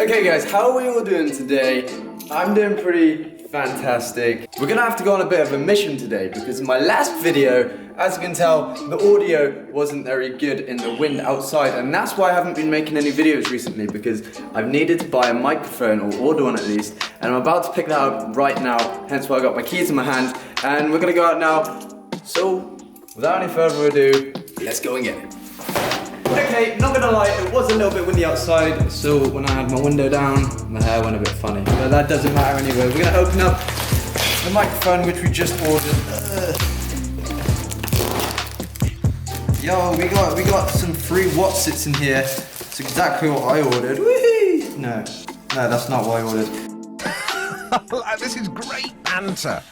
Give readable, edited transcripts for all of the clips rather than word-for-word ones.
Okay guys, how are we all doing today? I'm doing pretty fantastic. We're gonna have to go on a bit of a mission today because in my last video, as you can tell, the audio wasn't very good in the wind outside, and that's why I haven't been making any videos recently, because I've needed to buy a microphone, or order one at least, and I'm about to pick that up right now, hence why I got my keys in my hand, and we're gonna go out now. So, without any further ado, let's go and get it. Okay, not gonna lie, it was a little bit windy outside, so when I had my window down, my hair went a bit funny. But that doesn't matter anyway. We're gonna open up the microphone which we just ordered. Yo, we got some free Watsits in here. It's exactly what I ordered. Whee! No, that's not what I ordered. This is great banter.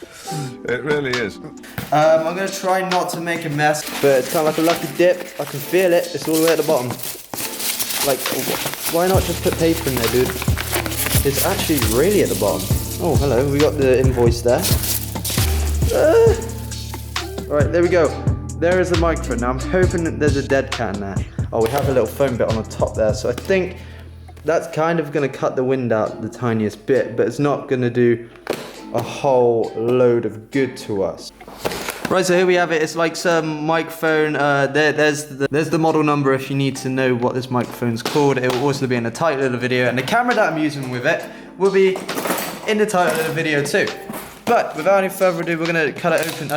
It really is. I'm gonna try not to make a mess, but it's kind of like a lucky dip. I can feel it. It's all the way at the bottom. Like, why not just put paper in there, dude? It's actually really at the bottom. Oh, hello. We got the invoice there. All right, there we go. There is the microphone. Now I'm hoping that there's a dead cat in there. Oh, we have a little foam bit on the top there, so I think that's kind of gonna cut the wind out the tiniest bit, but it's not gonna do a whole load of good to us. Right, so here we have it. It's like some microphone. There's the model number if you need to know what this microphone's called. It will also be in the title of the video, and the camera that I'm using with it will be in the title of the video too. But without any further ado, we're gonna cut it open.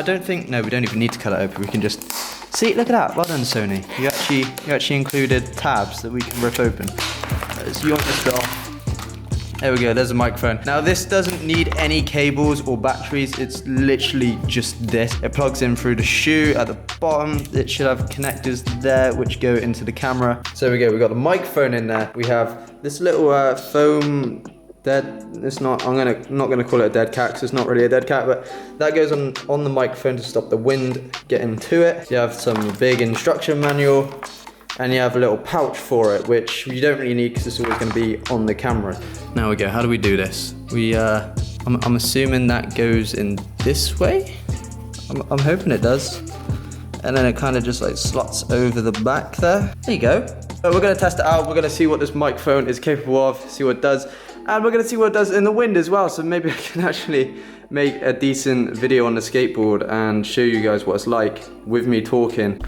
No, we don't even need to cut it open. We can just see. Look at that. Well done, Sony. You actually included tabs that we can rip open. So you want this bit off. There we go, there's a microphone. Now this doesn't need any cables or batteries, it's literally just this. It plugs in through the shoe at the bottom. It should have connectors there which go into the camera. So there we go, we got the microphone in there. We have this little foam I'm not gonna call it a dead cat because it's not really a dead cat, but that goes on the microphone to stop the wind getting to it. You have some big instruction manual, and you have a little pouch for it, which you don't really need because it's always going to be on the camera. Now we go, how do we do this? I'm assuming that goes in this way? I'm hoping it does. And then it kind of just like slots over the back there. There you go. So we're going to test it out. We're going to see what this microphone is capable of, see what it does. And we're going to see what it does in the wind as well. So maybe I can actually make a decent video on the skateboard and show you guys what it's like with me talking.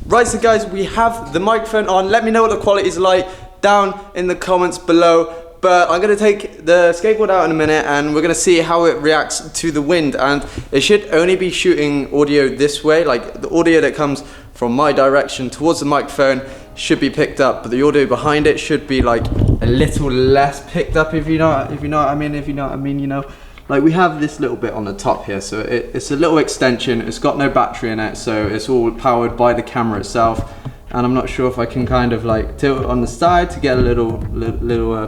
Right, so guys, we have the microphone on. Let me know what the quality is like down in the comments below. But I'm gonna take the skateboard out in a minute and we're gonna see how it reacts to the wind. And it should only be shooting audio this way, like the audio that comes from my direction towards the microphone should be picked up, but the audio behind it should be like a little less picked up, if you know what I mean, you know. Like we have this little bit on the top here, so it's a little extension. It's got no battery in it, so it's all powered by the camera itself. And I'm not sure if I can kind of like tilt it on the side to get a little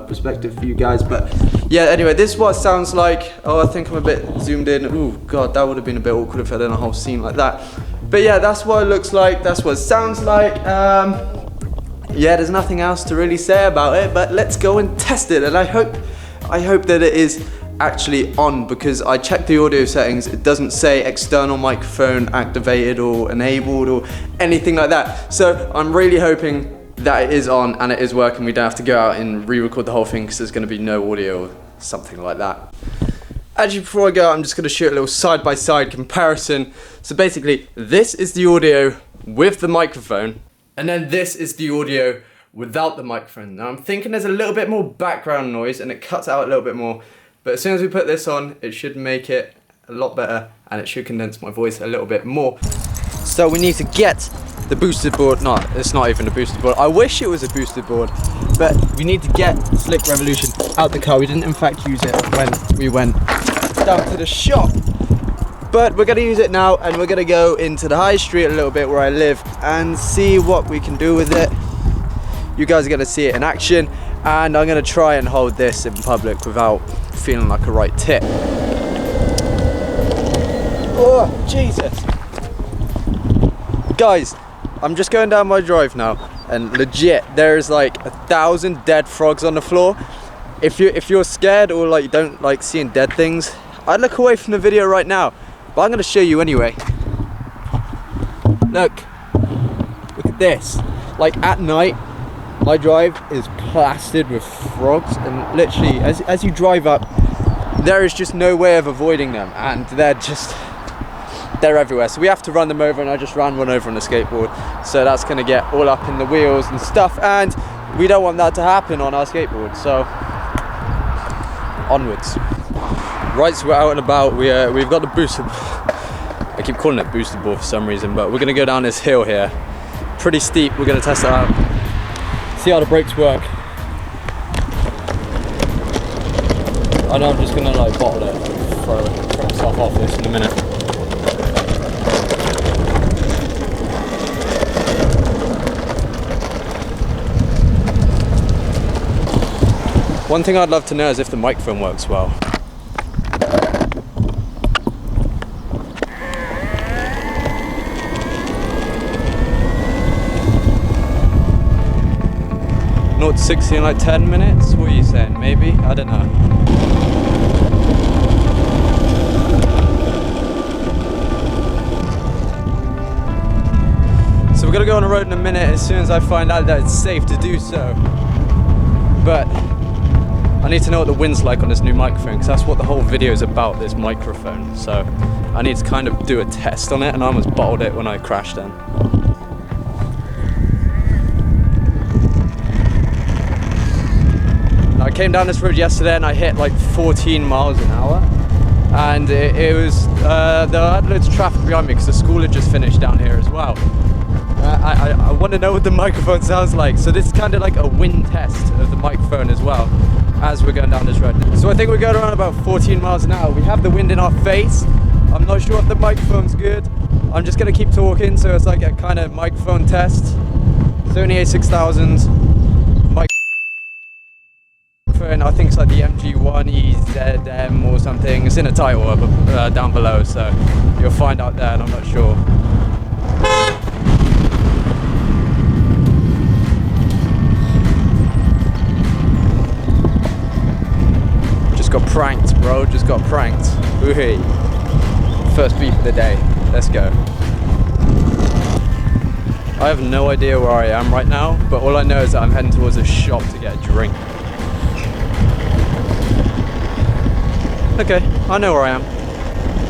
perspective for you guys. But yeah, anyway, this is what it sounds like. Oh, I think I'm a bit zoomed in. Oh God, that would have been a bit awkward if I did a whole scene like that. But yeah, that's what it looks like. That's what it sounds like. Yeah, there's nothing else to really say about it. But let's go and test it. And I hope that it is actually on, because I checked the audio settings. It doesn't say external microphone activated or enabled or anything like that. So I'm really hoping that it is on and it is working. We don't have to go out and re-record the whole thing because there's going to be no audio or something like that. Actually, before I go, I'm just going to shoot a little side-by-side comparison. So basically, this is the audio with the microphone, and then this is the audio without the microphone. Now I'm thinking there's a little bit more background noise and it cuts out a little bit more. But as soon as we put this on, it should make it a lot better and it should condense my voice a little bit more. So we need to get the boosted board. No, it's not even a boosted board. I wish it was a boosted board, but we need to get Slick Revolution out the car. We didn't in fact use it when we went down to the shop. But we're gonna use it now and we're gonna go into the high street a little bit where I live and see what we can do with it. You guys are gonna see it in action, and I'm gonna try and hold this in public without feeling like a right tit. Oh, Jesus. Guys, I'm just going down my drive now, and legit, there's like 1,000 dead frogs on the floor. If you're scared or like you don't like seeing dead things, I'd look away from the video right now, but I'm gonna show you anyway. Look at this. Like at night, My drive is plastered with frogs, and literally as you drive up, there is just no way of avoiding them, and they're everywhere. So we have to run them over, and I just ran one over on the skateboard. So that's gonna get all up in the wheels and stuff, and we don't want that to happen on our skateboard. So onwards. Right, so we're out and about. We've got the booster. I keep calling it booster board for some reason, but we're gonna go down this hill here. Pretty steep. We're gonna test it out. See how the brakes work. I know I'm just gonna like bottle it, throw myself off this in a minute. One thing I'd love to know is if the microphone works well. Not 60 in like 10 minutes? What are you saying? Maybe? I don't know. So we're gonna go on a road in a minute as soon as I find out that it's safe to do so. But I need to know what the wind's like on this new microphone, because that's what the whole video is about, this microphone. So I need to kind of do a test on it, and I almost bottled it when I crashed then. I came down this road yesterday and I hit like 14 miles an hour, and it was there had loads of traffic behind me because the school had just finished down here as well. I want to know what the microphone sounds like, so this is kind of like a wind test of the microphone as well as we're going down this road. So I think we're going around about 14 miles an hour. We have the wind in our face. I'm not sure if the microphone's good. I'm just going to keep talking, so it's like a kind of microphone test. Sony A6000 microphone, I think it's like the ECM-GZ1M or something. It's in a title down below, so you'll find out there, and I'm not sure. Got pranked, bro. Just got pranked. Woohoo. First beef of the day. Let's go. I have no idea where I am right now, but all I know is that I'm heading towards a shop to get a drink. Okay, I know where I am.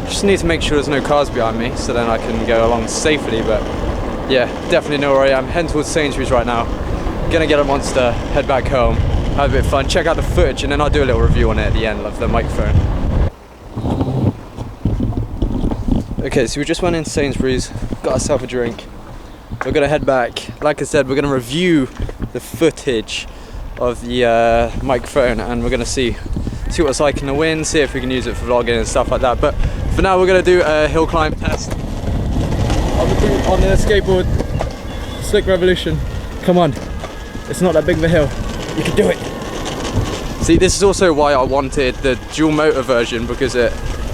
Just need to make sure there's no cars behind me, so then I can go along safely, but yeah, definitely know where I am. Heading towards Sainsbury's right now. Gonna get a Monster, head back home. Have a bit of fun, check out the footage, and then I'll do a little review on it at the end of the microphone. Okay, so we just went in Sainsbury's, got ourselves a drink. We're gonna head back. Like I said, we're gonna review the footage of the microphone, and we're gonna see what it's like in the wind, see if we can use it for vlogging and stuff like that. But for now, we're gonna do a hill climb test on the skateboard. Slick Revolution. Come on, it's not that big of a hill. You can do it. See, this is also why I wanted the dual motor version, because it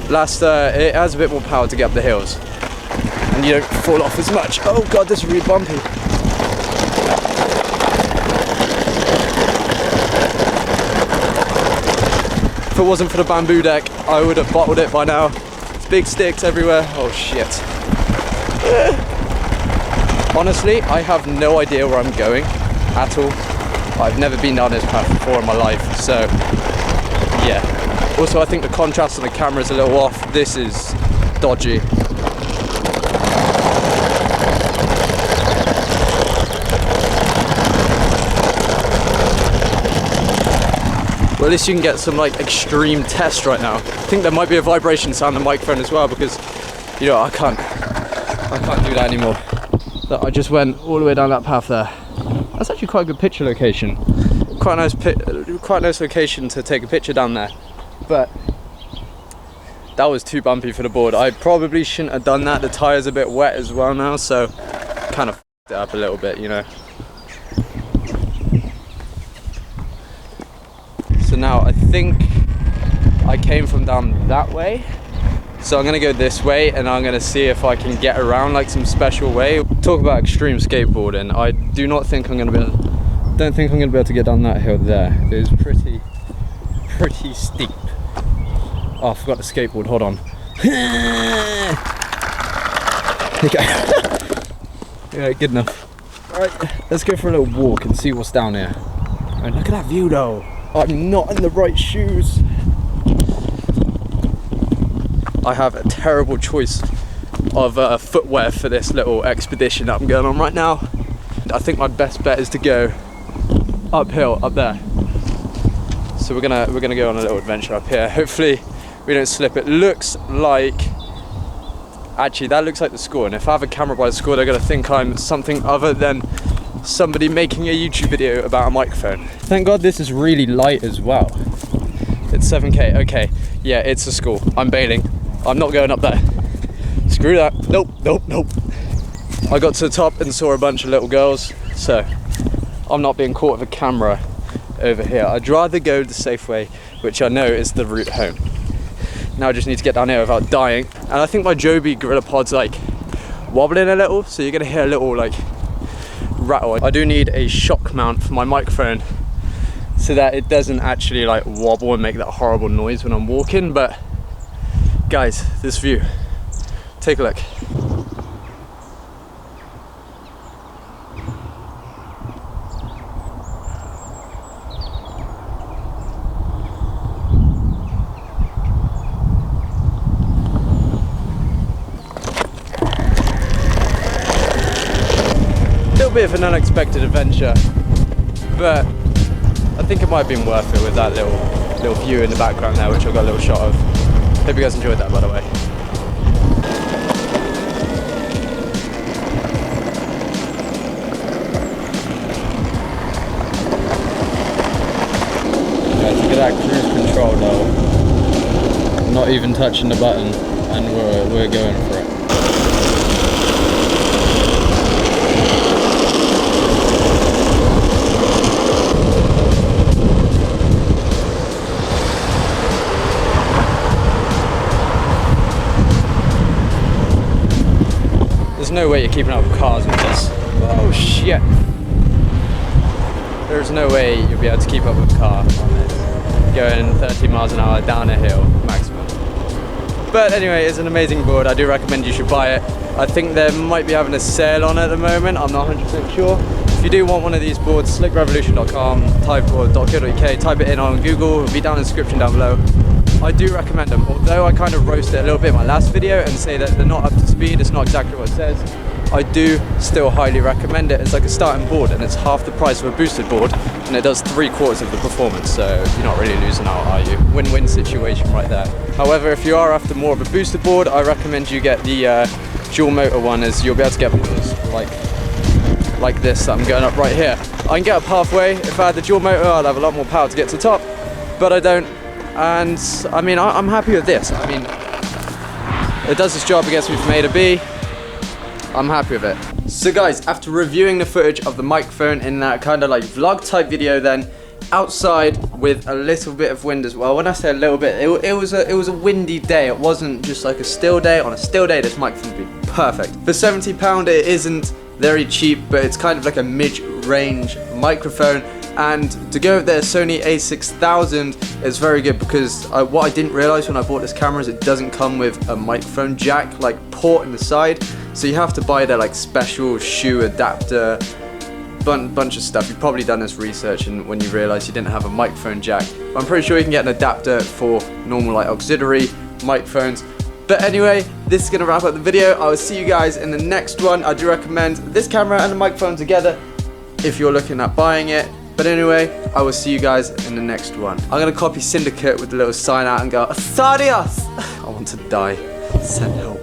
has a bit more power to get up the hills, and you don't fall off as much. Oh god, this is really bumpy. If it wasn't for the bamboo deck, I would have bottled it by now. It's big sticks everywhere. Oh shit. Honestly, I have no idea where I'm going at all. I've never been down this path before in my life, so yeah. Also, I think the contrast on the camera is a little off. This is dodgy. Well, at least you can get some like extreme test right now. I think there might be a vibration sound on the microphone as well, because you know I can't do that anymore. So I just went all the way down that path there. That's actually quite a good picture location. Quite a nice location to take a picture down there. But that was too bumpy for the board. I probably shouldn't have done that. The tire's a bit wet as well now, so kind of f***ed it up a little bit, you know. So now I think I came from down that way. So I'm gonna go this way, and I'm gonna see if I can get around like some special way. Talk about extreme skateboarding. I do not think I'm gonna be able, don't think I'm gonna be able to get down that hill there. It is pretty steep. Oh, I forgot the skateboard, hold on. Okay. Yeah, good enough. Alright, let's go for a little walk and see what's down here. And look at that view though. I'm not in the right shoes. I have a terrible choice of footwear for this little expedition that I'm going on right now. I think my best bet is to go uphill, up there. So we're gonna go on a little adventure up here. Hopefully we don't slip. It looks like, actually that looks like the score, and if I have a camera by the score, they're gonna think I'm something other than somebody making a YouTube video about a microphone. Thank God this is really light as well. It's 7K, okay. Yeah, it's a school. I'm bailing. I'm not going up there. Screw that. Nope, nope, nope. I got to the top and saw a bunch of little girls, so I'm not being caught with a camera over here. I'd rather go the safe way, which I know is the route home. Now I just need to get down here without dying. And I think my Joby Gorilla Pod's like wobbling a little, so you're gonna hear a little like rattle. I do need a shock mount for my microphone so that it doesn't actually like wobble and make that horrible noise when I'm walking. But guys, this view, take a look. Bit of an unexpected adventure, but I think it might have been worth it with that little view in the background there, which I got a little shot of. Hope you guys enjoyed that, by the way. Guys, look at that cruise control though. I'm not even touching the button, and we're going for it. There's no way you're keeping up with cars with this. Oh shit. There's no way you'll be able to keep up with a car on this. Going 30 miles an hour down a hill, maximum. But anyway, it's an amazing board. I do recommend you should buy it. I think they might be having a sale on it at the moment. I'm not 100% sure. If you do want one of these boards, slickrevolution.com, type.co.uk, type it in on Google, it'll be down in the description down below. I do recommend them, although I kind of roasted it a little bit in my last video and say that they're not up to speed, it's not exactly what it says. I do still highly recommend it. It's like a starting board and it's half the price of a boosted board and it does 3/4 of the performance, so you're not really losing out, are you? Win-win situation right there. However, if you are after more of a boosted board, I recommend you get the dual motor one, as you'll be able to get boards like this that I'm going up right here. I can get up halfway. If I had the dual motor, I'd have a lot more power to get to the top, but I don't. And I mean, I'm happy with this. I mean, it does its job, it gets me from A to B. I'm happy with it. So guys, after reviewing the footage of the microphone in that kind of like vlog type video, then outside with a little bit of wind as well. When I say a little bit, it was a windy day. It wasn't just like a still day. On a still day, this microphone would be perfect. For £70, it isn't very cheap, but it's kind of like a mid-range microphone. And to go with their Sony A6000 is very good, because what I didn't realize when I bought this camera is it doesn't come with a microphone jack like port in the side, so you have to buy their like special shoe adapter, bunch of stuff. You've probably done this research and when you realize you didn't have a microphone jack. I'm pretty sure you can get an adapter for normal like auxiliary microphones. But anyway, this is gonna wrap up the video. I will see you guys in the next one. I do recommend this camera and the microphone together if you're looking at buying it. But anyway, I will see you guys in the next one. I'm gonna copy Syndicate with the little sign out and go, Asadios! I want to die. Send help.